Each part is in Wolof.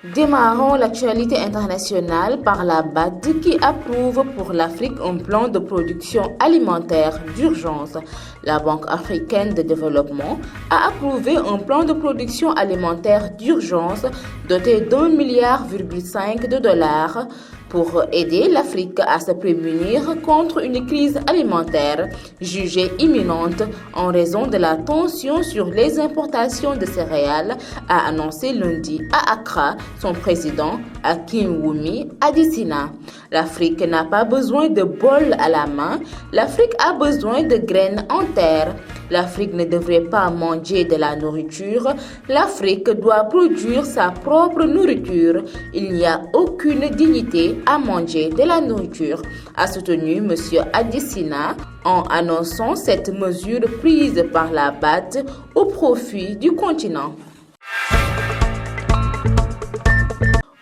Démarrons l'actualité internationale par la BAD qui approuve pour l'Afrique un plan de production alimentaire d'urgence. La Banque africaine de développement a approuvé un plan de production alimentaire d'urgence doté d'1,5 milliard de dollars pour aider l'Afrique à se prémunir contre une crise alimentaire jugée imminente en raison de la tension sur les importations de céréales, a annoncé lundi à Accra son président Akinwumi Adesina. L'Afrique n'a pas besoin de bol à la main, l'Afrique a besoin de graines en terre. L'Afrique ne devrait pas manger de la nourriture, l'Afrique doit produire sa propre nourriture. Il n'y a aucune dignité à manger de la nourriture, a soutenu M. Adesina en annonçant cette mesure prise par la BAD au profit du continent.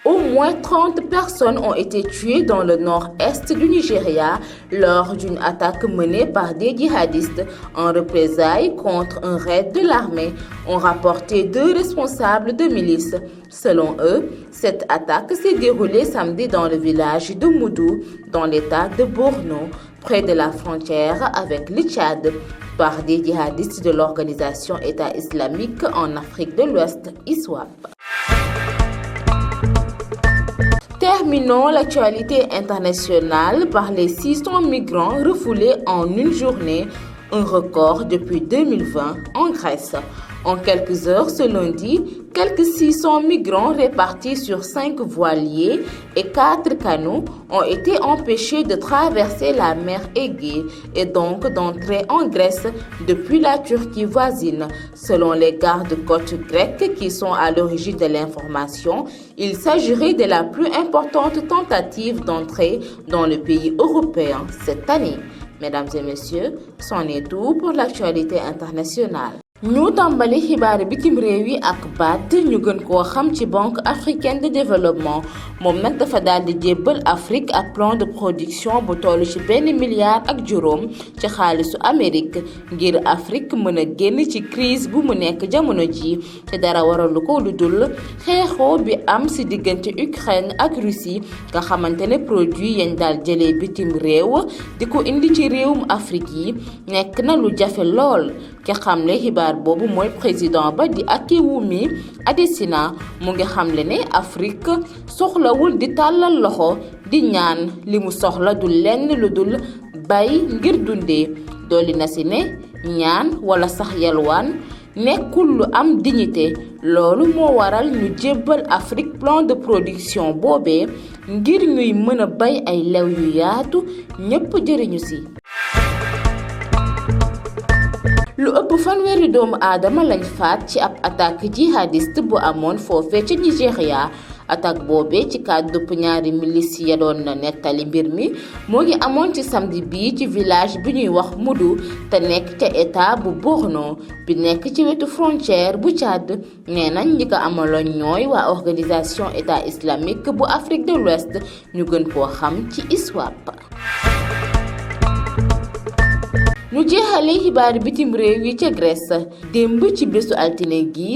Au moins 30 personnes ont été tuées dans le nord-est du Nigeria lors d'une attaque menée par des djihadistes en représailles contre un raid de l'armée, ont rapporté 2 responsables de milices. Selon eux, cette attaque s'est déroulée samedi dans le village de Moudou, dans l'état de Borno, près de la frontière avec le Tchad, par des djihadistes de l'organisation État islamique en Afrique de l'Ouest, ISWAP. Terminons l'actualité internationale par les 600 migrants refoulés en une journée, un record depuis 2020 en Grèce. En quelques heures ce lundi, quelques 600 migrants répartis sur 5 voiliers et 4 canots ont été empêchés de traverser la mer Égée et donc d'entrer en Grèce depuis la Turquie voisine. Selon les gardes-côtes grecs qui sont à l'origine de l'information, il s'agirait de la plus importante tentative d'entrée dans le pays européen cette année. Mesdames et messieurs, c'en est tout pour l'actualité internationale. ñu tàmbali xibaar bitim réew yi ak BAD ñu gën koo xam ci Banque africaine de développement moom nag dafa daal di jébbal Afrique ak plan de production bu toll ci $1 milliard ci xaalisu Amérique ngir Afrique mën a génn ci crise bu mu nekk jamono ji te dara waralu ko lu dul xeexoo bi am ci diggante Ukraine ak Russie nga xamante ne produit yañ daal jëlee bitim réew di ko indi ci réewum Afrique yi nekk na lu jafe lool ki xamle xibaar boobu mooy président ba di Akinwumi Adesina mu ngi xamle ne Afrique soxlawul di tàllal loxo di ñaan li mu soxla du lenn lu dul bay ngir dundee dolli na ci ne ñaan wala sax yalwaan nekkul lu am dignité loolu moo waral ñu jébbal Afrique plan de production boobee ngir ñuy mën a bay ay lew yu yaatu ñépp jëriñu ci. lu ëpp fanweeri doomu aadama lañ faat ci ab attaque jihadiste bu amoon foofee ca Nigeria attaque boobee ci kàddu ñaari milice ya doon nettali mbir mi moo ngi amoon ci samedi bii ci village bi ñuy wax Moudou te nekk ca état bu Borno bi nekk ci wetu frontière bu Tchad nee nañ ñi ko amaloon ñooy waa organisation État islamique bu Afrique de l'Ouest ñu gën koo xam ci ISWAP. ñu jeexale xibaar bitim réew yi ca Grèce démb ci bésu altine gi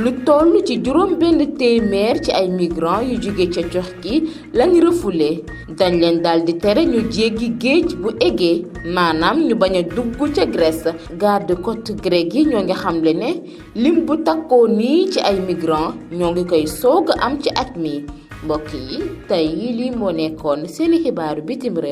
lu toll ci juróom benn téeméer ci ay migrants yu jóge ca Turquie lañ refoulé dañ leen daal di tere ñu jéggi géej bu Égée maanaam ñu bañ a dugg ca Grèce garde-côte grec yi ñoo ngi xamle ne lim bu takkoo nii ci ay migrants ñoo ngi koy soog a am ci at mi mbokk yi tey lii moo nekkoon seeni xibaaru bitim réew.